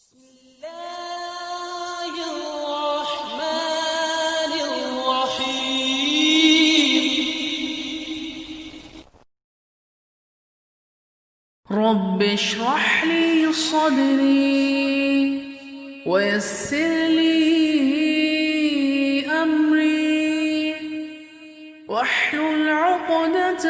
بسم الله الرحمن الرحيم رب اشرح لي صدري ويسر لي أمري واحلل عقدة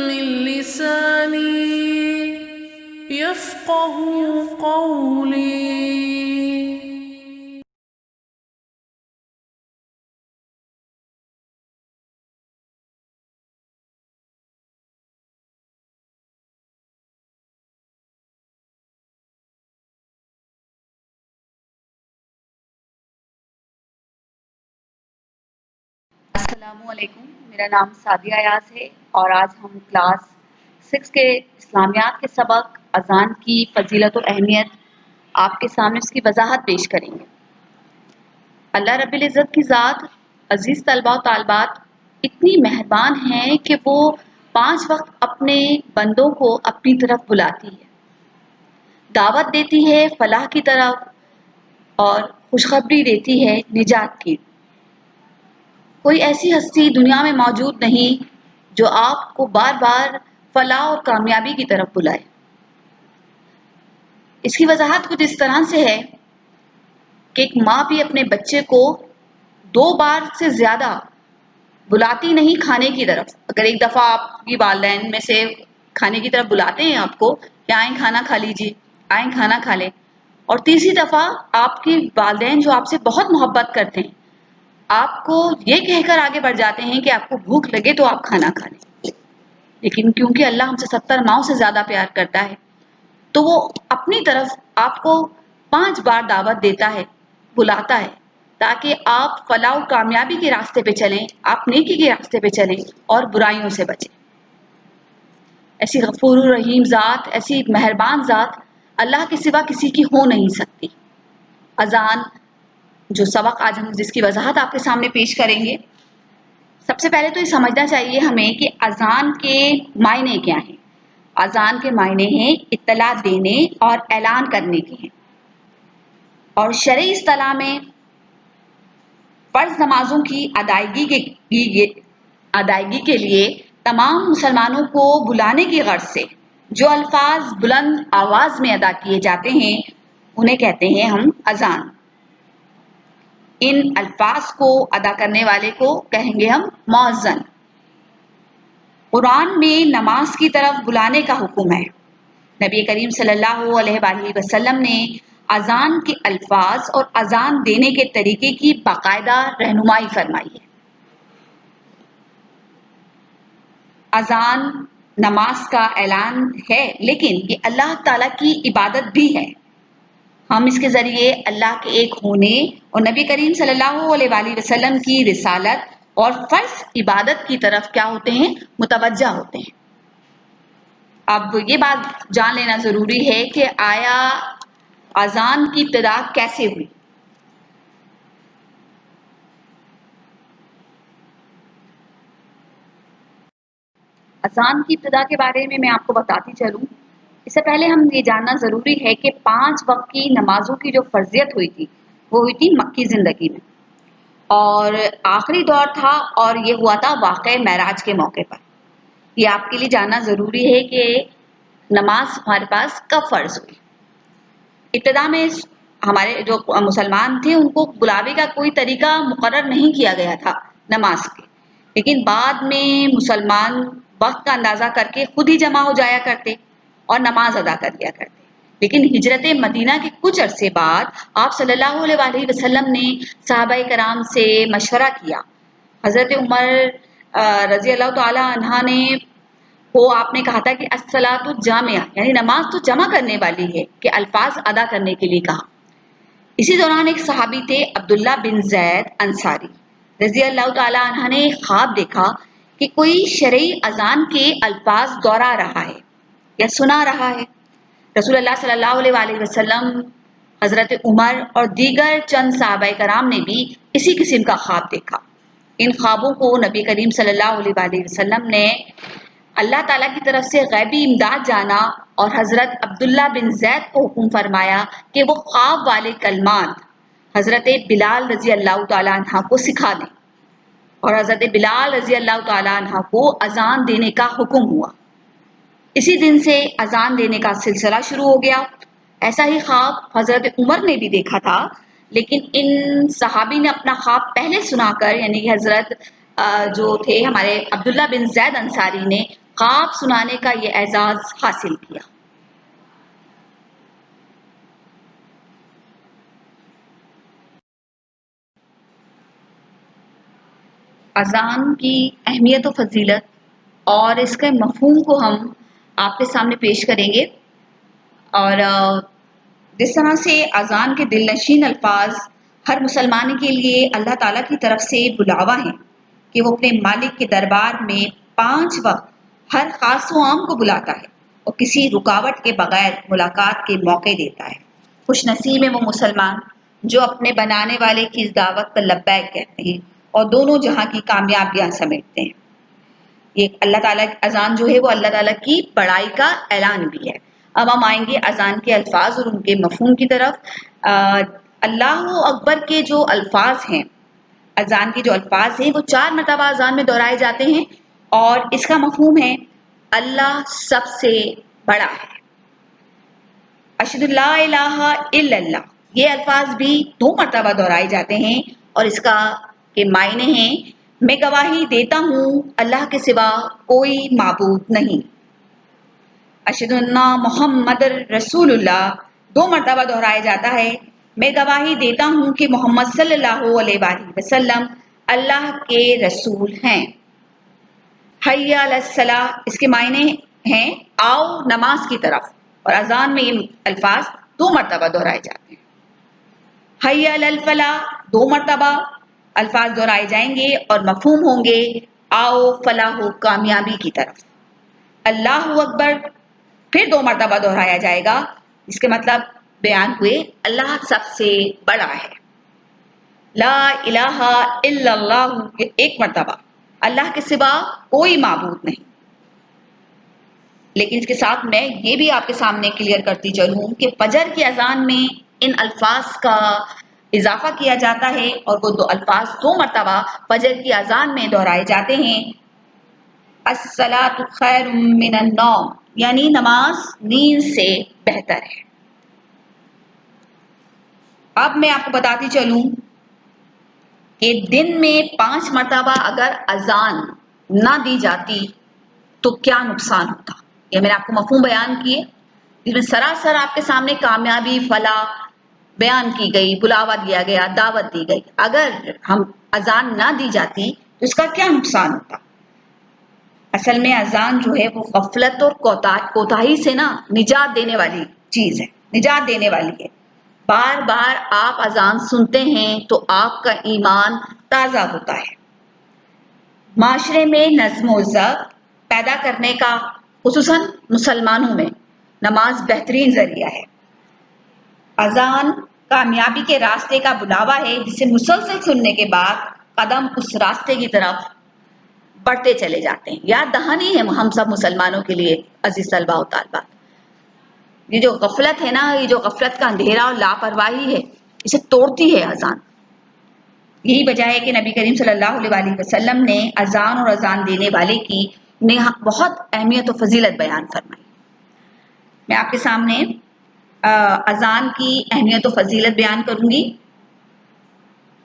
من لساني يفقه قولي. السلام علیکم، میرا نام سعدیہ ایاز ہے اور آج ہم کلاس 6 کے اسلامیات کے سبق اذان کی فضیلت و اہمیت آپ کے سامنے اس کی وضاحت پیش کریں گے۔ اللہ رب العزت کی ذات عزیز طلباء و طالبات اتنی مہربان ہیں کہ وہ 5 وقت اپنے بندوں کو اپنی طرف بلاتی ہے، دعوت دیتی ہے فلاح کی طرف اور خوشخبری دیتی ہے نجات کی۔ کوئی ایسی ہستی دنیا میں موجود نہیں جو آپ کو بار بار فلاح اور کامیابی کی طرف بلائے۔ اس کی وضاحت کچھ اس طرح سے ہے کہ ایک ماں بھی اپنے بچے کو 2 بار سے زیادہ بلاتی نہیں کھانے کی طرف۔ اگر ایک دفعہ آپ کی والدین میں سے کھانے کی طرف بلاتے ہیں آپ کو کہ آئیں کھانا کھا لیجیے، آئیں کھانا کھا لیں، اور تیسری دفعہ آپ کی والدین جو آپ سے بہت محبت کرتے ہیں آپ کو یہ کہہ کر آگے بڑھ جاتے ہیں کہ آپ کو بھوک لگے تو آپ کھانا کھا لیں، لیکن کیونکہ اللہ ہم سے 70 ماؤں سے زیادہ پیار کرتا ہے تو وہ اپنی طرف آپ کو 5 بار دعوت دیتا ہے، بلاتا ہے، تاکہ آپ فلاح و کامیابی کے راستے پہ چلیں، آپ نیکی کے راستے پہ چلیں اور برائیوں سے بچیں۔ ایسی غفور الرحیم ذات، ایسی مہربان ذات اللہ کے سوا کسی کی ہو نہیں سکتی۔ اذان جو سبق آج ہم جس کی وضاحت آپ کے سامنے پیش کریں گے، سب سے پہلے تو یہ سمجھنا چاہیے ہمیں کہ اذان کے معنی کیا ہیں۔ اذان کے معنی ہیں اطلاع دینے اور اعلان کرنے کے ہیں، اور شرعی اصطلاح میں فرض نمازوں کی ادائیگی کے لیے تمام مسلمانوں کو بلانے کی غرض سے جو الفاظ بلند آواز میں ادا کیے جاتے ہیں انہیں کہتے ہیں ہم اذان۔ ان الفاظ کو ادا کرنے والے کو کہیں گے ہم مؤذن۔ قرآن میں نماز کی طرف بلانے کا حکم ہے۔ نبی کریم صلی اللہ علیہ وآلہ وسلم نے اذان کے الفاظ اور اذان دینے کے طریقے کی باقاعدہ رہنمائی فرمائی ہے۔ اذان نماز کا اعلان ہے، لیکن یہ اللہ تعالیٰ کی عبادت بھی ہے۔ ہم اس کے ذریعے اللہ کے ایک ہونے اور نبی کریم صلی اللہ علیہ وآلہ وسلم کی رسالت اور فرض عبادت کی طرف کیا ہوتے ہیں؟ متوجہ ہوتے ہیں۔ اب یہ بات جان لینا ضروری ہے کہ آیا اذان کی ابتدا کیسے ہوئی؟ اذان کی ابتدا کے بارے میں آپ کو بتاتی چلوں، اس سے پہلے ہم یہ جاننا ضروری ہے کہ 5 وقت کی نمازوں کی جو فرضیت ہوئی تھی وہ ہوئی تھی مکی زندگی میں، اور آخری دور تھا اور یہ ہوا تھا واقعہ معراج کے موقع پر۔ یہ آپ کے لیے جاننا ضروری ہے کہ نماز ہمارے پاس کب فرض ہوئی۔ ابتدا میں ہمارے جو مسلمان تھے ان کو بلاوے کا کوئی طریقہ مقرر نہیں کیا گیا تھا نماز کے، لیکن بعد میں مسلمان وقت کا اندازہ کر کے خود ہی جمع ہو جایا کرتے اور نماز ادا کر دیا کرتے۔ لیکن ہجرت مدینہ کے کچھ عرصے بعد آپ صلی اللہ علیہ وآلہ وسلم نے صحابہ کرام سے مشورہ کیا۔ حضرت عمر رضی اللہ تعالی عنہ نے آپ نے کہا تھا کہ الصلاۃ جامعہ، یعنی نماز تو جمع کرنے والی ہے، کہ الفاظ ادا کرنے کے لیے کہا۔ اسی دوران ایک صحابی تھے عبداللہ بن زید انصاری رضی اللہ تعالی عنہ نے خواب دیکھا کہ کوئی شرعی اذان کے الفاظ دہرا رہا ہے یا سنا رہا ہے۔ رسول اللہ صلی اللہ علیہ وآلہ وسلم، حضرت عمر اور دیگر چند صحابہ کرام نے بھی اسی قسم کا خواب دیکھا۔ ان خوابوں کو نبی کریم صلی اللہ علیہ وآلہ وسلم نے اللہ تعالیٰ کی طرف سے غیبی امداد جانا اور حضرت عبداللہ بن زید کو حکم فرمایا کہ وہ خواب والے کلمات حضرت بلال رضی اللہ تعالیٰ عنہ کو سکھا دیں، اور حضرت بلال رضی اللہ تعالیٰ عنہ کو اذان دینے کا حکم ہوا۔ اسی دن سے اذان دینے کا سلسلہ شروع ہو گیا۔ ایسا ہی خواب حضرت عمر نے بھی دیکھا تھا، لیکن ان صحابی نے اپنا خواب پہلے سنا کر، یعنی کہ حضرت جو تھے ہمارے عبداللہ بن زید انصاری نے خواب سنانے کا یہ اعزاز حاصل کیا۔ اذان کی اہمیت و فضیلت اور اس کے مفہوم کو ہم آپ کے سامنے پیش کریں گے، اور جس طرح سے اذان کے دل نشین الفاظ ہر مسلمان کے لیے اللہ تعالیٰ کی طرف سے بلاوا ہیں کہ وہ اپنے مالک کے دربار میں 5 وقت ہر خاص و عام کو بلاتا ہے اور کسی رکاوٹ کے بغیر ملاقات کے موقع دیتا ہے۔ خوش نصیب ہے وہ مسلمان جو اپنے بنانے والے کی اس دعوت پر لبیک کہتے ہیں اور دونوں جہاں کی کامیابیاں سمیٹتے ہیں۔ یہ اللہ تعالیٰ کی اذان جو ہے وہ اللہ تعالیٰ کی بڑائی کا اعلان بھی ہے۔ اب ہم آئیں گے اذان کے الفاظ اور ان کے مفہوم کی طرف۔ اللہ اکبر کے جو الفاظ ہیں، اذان کے جو الفاظ ہیں وہ 4 مرتبہ اذان میں دہرائے جاتے ہیں، اور اس کا مفہوم ہے اللہ سب سے بڑا ہے۔ اشہد لا الہ الا اللہ، یہ الفاظ بھی 2 مرتبہ دہرائے جاتے ہیں، اور اس کا کے معنی ہیں میں گواہی دیتا ہوں اللہ کے سوا کوئی معبود نہیں۔ اشہد ان محمد رسول اللہ 2 مرتبہ دہرایا جاتا ہے، میں گواہی دیتا ہوں کہ محمد صلی اللہ علیہ وآلہ وسلم اللہ کے رسول ہیں۔ حی علی الصلاۃ، اس کے معنی ہیں آؤ نماز کی طرف، اور اذان میں یہ الفاظ 2 مرتبہ دہرائے جاتے ہیں۔ حی علی الفلاح، 2 مرتبہ الفاظ دہرائے جائیں گے اور مفہوم ہوں گے آؤ فلاح و کامیابی کی طرف۔ اللہ اکبر پھر 2 مرتبہ دہرایا جائے گا، اس کے مطلب بیان ہوئے اللہ سب سے بڑا ہے۔ لا الہ الا اللہ، 1 مرتبہ اللہ کے سوا کوئی معبود نہیں۔ لیکن اس کے ساتھ میں یہ بھی آپ کے سامنے کلیئر کرتی چلوں کہ فجر کی اذان میں ان الفاظ کا اضافہ کیا جاتا ہے، اور وہ 2 الفاظ 2 مرتبہ فجر کی اذان میں دہرائے جاتے ہیں۔ الصلاۃ خیر من النوم، یعنی نماز نیند سے بہتر ہے۔ اب میں آپ کو بتاتی چلوں کہ دن میں 5 مرتبہ اگر اذان نہ دی جاتی تو کیا نقصان ہوتا، یہ میں نے آپ کو مفہوم بیان کیے، جس میں سراسر آپ کے سامنے کامیابی فلاح بیان کی گئی، بلاوا دیا گیا، دعوت دی گئی۔ اگر ہم اذان نہ دی جاتی تو اس کا کیا نقصان ہوتا؟ اصل میں اذان جو ہے وہ غفلت اور کوتاہی سے نجات دینے والی چیز ہے، نجات دینے والی ہے۔ بار بار آپ اذان سنتے ہیں تو آپ کا ایمان تازہ ہوتا ہے۔ معاشرے میں نظم و ضبط پیدا کرنے کا خصوصاً مسلمانوں میں نماز بہترین ذریعہ ہے۔ اذان کامیابی کے راستے کا بلاوا ہے، جسے مسلسل سننے کے بعد قدم اس راستے کی طرف بڑھتے چلے جاتے ہیں۔ یاد دہانی ہے ہم سب مسلمانوں کے لیے عزیز طلباء و طالبات، یہ جو غفلت ہے یہ جو غفلت کا اندھیرا اور لاپرواہی ہے، اسے توڑتی ہے اذان۔ یہی وجہ ہے کہ نبی کریم صلی اللہ علیہ وآلہ وسلم نے اذان اور اذان دینے والے کی بہت اہمیت و فضیلت بیان فرمائی۔ میں آپ کے سامنے اذان کی اہمیت و فضیلت بیان کروں گی۔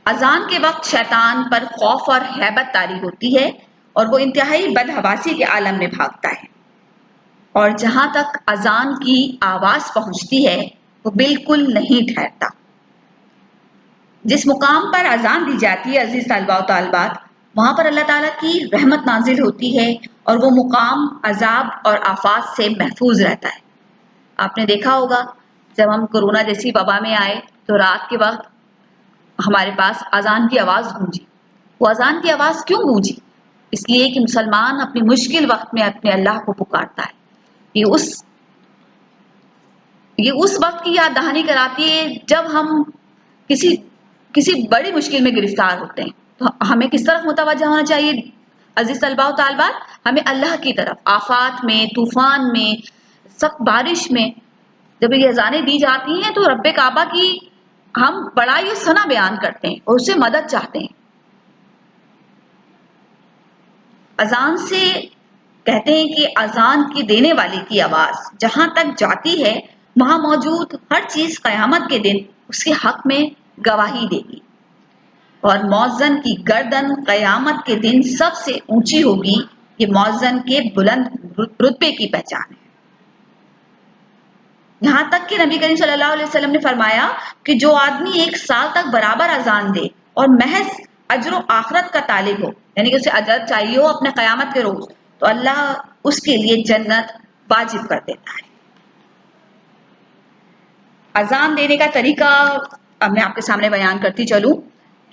اذان کے وقت شیطان پر خوف اور ہیبت طاری ہوتی ہے، اور وہ انتہائی بدحواسی کے عالم میں بھاگتا ہے، اور جہاں تک اذان کی آواز پہنچتی ہے وہ بالکل نہیں ٹھہرتا۔ جس مقام پر اذان دی جاتی ہے عزیز طلباء و طالبات، وہاں پر اللہ تعالیٰ کی رحمت نازل ہوتی ہے، اور وہ مقام عذاب اور آفات سے محفوظ رہتا ہے۔ آپ نے دیکھا ہوگا جب ہم کورونا جیسی وبا میں آئے تو رات کے وقت ہمارے پاس اذان کی آواز گونجی۔ وہ اذان کی آواز کیوں گونجی؟ اس لیے کہ مسلمان اپنی مشکل وقت میں اپنے اللہ کو پکارتا ہے۔ یہ اس وقت کی یاد دہانی کراتی ہے جب ہم کسی بڑی مشکل میں گرفتار ہوتے ہیں، تو ہمیں کس طرف متوجہ ہونا چاہیے؟ عزیز طلباء و طالبات، ہمیں اللہ کی طرف آفات میں، طوفان میں، سخت بارش میں جب یہ اذانیں دی جاتی ہیں تو رب کعبہ کی ہم بڑائی و ثنا بیان کرتے ہیں اور اس سے مدد چاہتے ہیں. اذان سے کہتے ہیں کہ اذان کی دینے والی کی آواز جہاں تک جاتی ہے وہاں موجود ہر چیز قیامت کے دن اس کے حق میں گواہی دے گی، اور مؤذن کی گردن قیامت کے دن سب سے اونچی ہوگی. یہ مؤذن کے بلند رتبے کی پہچان ہے. یہاں تک کہ نبی کریم صلی اللہ علیہ وسلم نے فرمایا کہ جو آدمی 1 سال تک برابر اذان دے اور محض اجر و آخرت کا طالب ہو، یعنی کہ اسے اجر چاہیے ہو اپنے قیامت کے روز، تو اللہ اس کے لیے جنت واجب کر دیتا ہے. اذان دینے کا طریقہ اب میں آپ کے سامنے بیان کرتی چلوں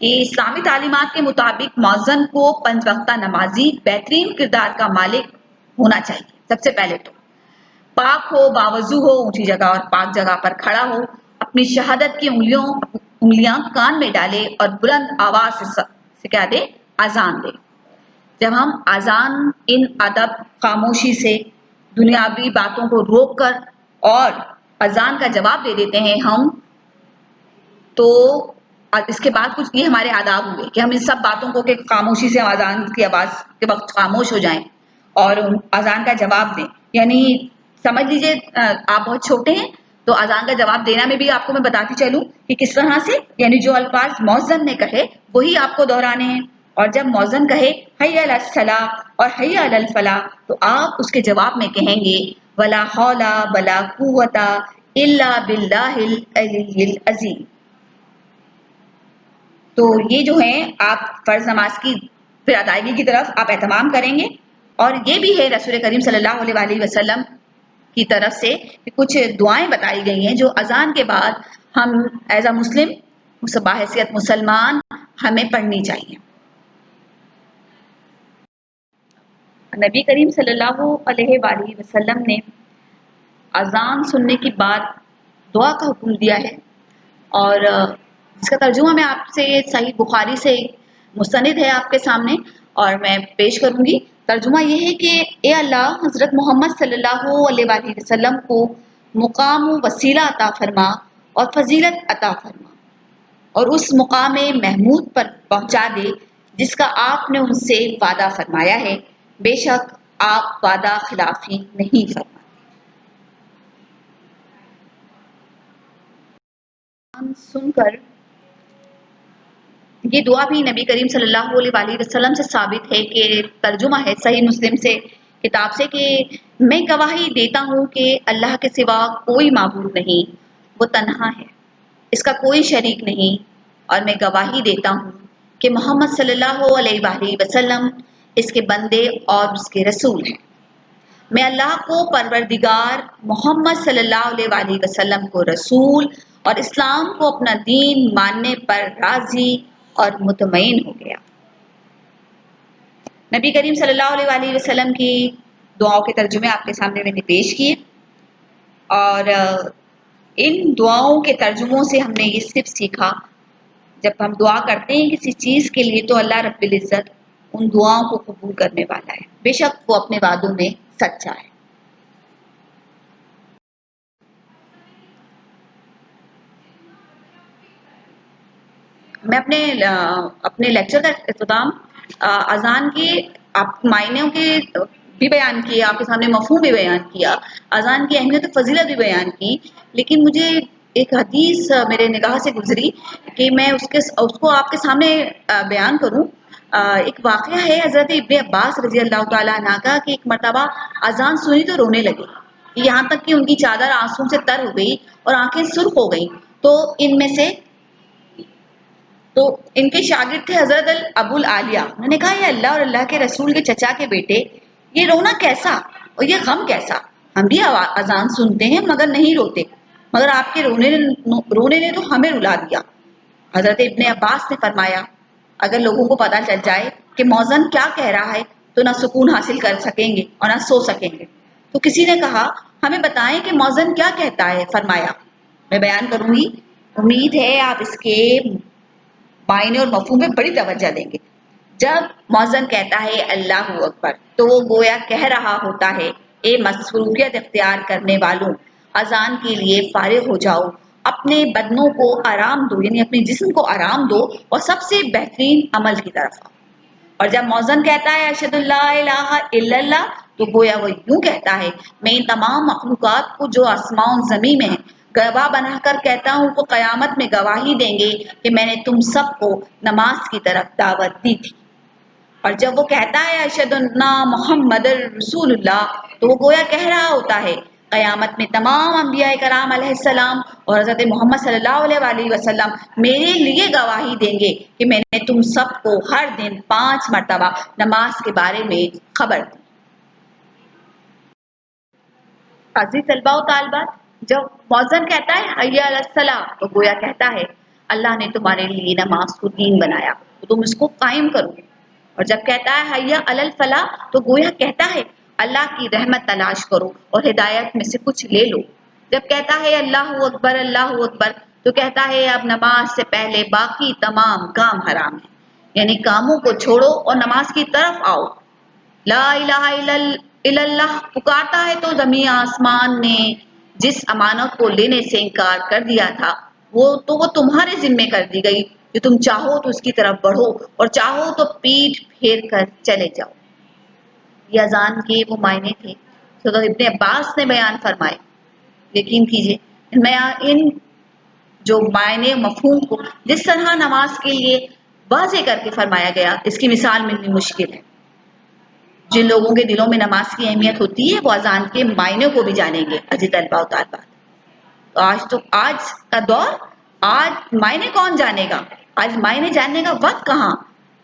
کہ اسلامی تعلیمات کے مطابق مؤذن کو 5 وقتہ نمازی بہترین کردار کا مالک ہونا چاہیے. سب سے پہلے تو پاک ہو، باوضو ہو، اونچی جگہ اور پاک جگہ پر کھڑا ہو، اپنی شہادت کی انگلیاں کان میں ڈالے اور بلند آواز سے کیا دے؟ اذان دے. جب ہم اذان ان ادب خاموشی سے دنیاوی باتوں کو روک کر اور اذان کا جواب دے دیتے ہیں ہم، تو اس کے بعد کچھ یہ ہمارے آداب ہوئے کہ ہم ان سب باتوں کو کہ خاموشی سے اذان کی آواز کے وقت خاموش ہو جائیں اور اذان کا جواب دیں. یعنی سمجھ لیجئے آپ بہت چھوٹے ہیں تو اذان کا جواب دینا میں بھی آپ کو میں بتاتی چلوں کہ کس طرح سے، یعنی جو الفاظ مؤذن نے کہے وہی آپ کو دہرانے ہیں، اور جب مؤذن کہے حی علی الصلاۃ اور حی علی الفلاح تو آپ اس کے جواب میں کہیں گے ولا حول ولا قوت الا باللہ العلی العظیم. تو یہ جو ہے آپ فرض نماز کی پھر ادائیگی کی طرف آپ اہتمام کریں گے. اور یہ بھی ہے رسول کریم صلی اللہ علیہ وسلم کی طرف سے کہ کچھ دعائیں بتائی گئی ہیں جو اذان کے بعد ہم ایز اے مسلم بحیثیت مسلمان ہمیں پڑھنی چاہیے. نبی کریم صلی اللہ علیہ وآلہ وسلم نے اذان سننے کے بعد دعا کا حکم دیا ہے، اور اس کا ترجمہ میں آپ سے صحیح بخاری سے مستند ہے آپ کے سامنے اور میں پیش کروں گی. ترجمہ یہ ہے کہ اے اللہ، حضرت محمد صلی اللہ علیہ وآلہ وسلم کو مقام و وسیلہ عطا فرما اور فضیلت عطا فرما، اور اس مقام محمود پر پہنچا دے جس کا آپ نے ان سے وعدہ فرمایا ہے. بے شک آپ وعدہ خلافی نہیں فرماتے. سن کر یہ دعا بھی نبی کریم صلی اللہ علیہ وآلہ وسلم سے ثابت ہے کہ ترجمہ ہے صحیح مسلم سے کتاب سے کہ میں گواہی دیتا ہوں کہ اللہ کے سوا کوئی معبود نہیں، وہ تنہا ہے، اس کا کوئی شریک نہیں، اور میں گواہی دیتا ہوں کہ محمد صلی اللہ علیہ وآلہ وسلم اس کے بندے اور اس کے رسول ہیں. میں اللہ کو پروردگار، محمد صلی اللہ علیہ وآلہ وسلم کو رسول اور اسلام کو اپنا دین ماننے پر راضی اور مطمئن ہو گیا. نبی کریم صلی اللہ علیہ وآلہ وسلم کی دعاؤں کے ترجمے آپ کے سامنے میں نے پیش کیے، اور ان دعاؤں کے ترجموں سے ہم نے یہ صرف سیکھا جب ہم دعا کرتے ہیں کسی چیز کے لیے تو اللہ رب العزت ان دعاؤں کو قبول کرنے والا ہے، بے شک وہ اپنے وعدوں میں سچا ہے. میں اپنے لیکچر کا اختتام اذان کے آپ معنیوں کے بھی بیان کیے، آپ کے سامنے مفہوم بھی بیان کیا، اذان کی اہمیت و فضیلت بھی بیان کی، لیکن مجھے ایک حدیث میرے نگاہ سے گزری کہ میں اس کو آپ کے سامنے بیان کروں. ایک واقعہ ہے حضرت ابن عباس رضی اللہ تعالیٰ عنہ کا کہ ایک مرتبہ اذان سنی تو رونے لگے، یہاں تک کہ ان کی چادر آنسوں سے تر ہو گئی اور آنکھیں سرخ ہو گئیں. تو ان کے شاگرد تھے حضرت ابو العالیہ. انہوں نے کہا یہ اللہ اور اللہ کے رسول کے چچا کے بیٹے، یہ رونا کیسا اور یہ غم کیسا؟ ہم بھی اذان سنتے ہیں مگر نہیں روتے، مگر آپ کے رونے نے تو ہمیں رلا دیا. حضرت ابن عباس نے فرمایا اگر لوگوں کو پتہ چل جائے کہ مؤذن کیا کہہ رہا ہے تو نہ سکون حاصل کر سکیں گے اور نہ سو سکیں گے. تو کسی نے کہا ہمیں بتائیں کہ مؤذن کیا کہتا ہے. فرمایا میں بیان کروں گی، امید ہے آپ اس کے معنی اور مفہوم میں بڑی توجہ دیں گے. جب مؤذن کہتا ہے اللہ اکبر تو وہ گویا کہہ رہا ہوتا ہے اے مصروفیت اختیار کرنے والوں، اذان کے لیے فارغ ہو جاؤ، اپنے بدنوں کو آرام دو، یعنی اپنے جسم کو آرام دو اور سب سے بہترین عمل کی طرف آؤ۔ اور جب مؤذن کہتا ہے اشہد اللہ الہ الا اللہ تو گویا وہ یوں کہتا ہے میں ان تمام مخلوقات کو جو آسمان و زمین میں ہیں گواہ بنا کر کہتا ہوں وہ قیامت میں گواہی دیں گے کہ میں نے تم سب کو نماز کی طرف دعوت دی تھی۔ اور جب وہ کہتا ہے اشہد ان محمد رسول اللہ تو وہ گویا کہہ رہا ہوتا ہے قیامت میں تمام انبیاء کرام علیہ السلام اور حضرت محمد صلی اللہ علیہ وآلہ وسلم میرے لیے گواہی دیں گے کہ میں نے تم سب کو ہر دن 5 مرتبہ نماز کے بارے میں خبر دی۔ عزیز طلباء و طالبات، جب مؤذن کہتا ہے حی علی الصلاۃ تو گویا کہتا ہے اللہ نے تمہارے لیے نماز کو دین بنایا تو تم اس کو قائم کرو۔ اور جب کہتا ہے حی علی الفلاح تو گویا کہتا ہے اللہ کی رحمت تلاش کرو اور ہدایت میں سے کچھ لے لو۔ جب کہتا ہے اللہ اکبر تو کہتا ہے اب نماز سے پہلے باقی تمام کام حرام ہیں، یعنی کاموں کو چھوڑو اور نماز کی طرف آؤ۔ لا الہ الا اللہ پکارتا ہے تو زمین آسمان نے جس امانت کو لینے سے انکار کر دیا تھا وہ تمہارے ذمے کر دی گئی کہ تم چاہو تو اس کی طرف بڑھو اور چاہو تو پیٹھ پھیر کر چلے جاؤ۔ یہ اذان کے وہ معنی تھے حضرت ابن عباس نے بیان فرمائے۔ یقین کیجئے ان جو معنی مفہوم کو جس طرح نماز کے لیے واضح کر کے فرمایا گیا اس کی مثال ملنی مشکل ہے۔ جن لوگوں کے دلوں میں نماز کی اہمیت ہوتی ہے وہ اذان کے معنی کو بھی جانیں گے۔ عزیز طلباء و طالبات، تو آج کا دور، آج معنی کون جانے گا؟ آج معنی جاننے کا وقت کہاں؟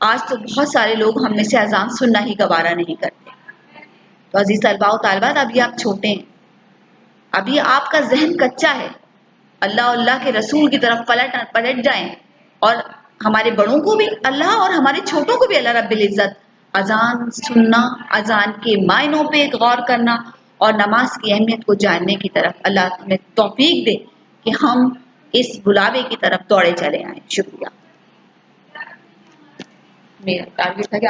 آج تو بہت سارے لوگ ہم میں سے اذان سننا ہی گوارا نہیں کرتے۔ تو عزیز طلباء و طالبات، ابھی آپ چھوٹے ہیں، ابھی آپ کا ذہن کچا ہے، اللہ کے رسول کی طرف پلٹ جائیں اور ہمارے بڑوں کو بھی اللہ اور ہمارے چھوٹوں کو بھی اللہ رب العزت اذان سننا، اذان کے معنوں پہ غور کرنا اور نماز کی اہمیت کو جاننے کی طرف اللہ ہمیں توفیق دے کہ ہم اس بلاوے کی طرف دوڑے چلے آئیں۔ شکریہ۔ میرا ٹارگیٹ تھا کہ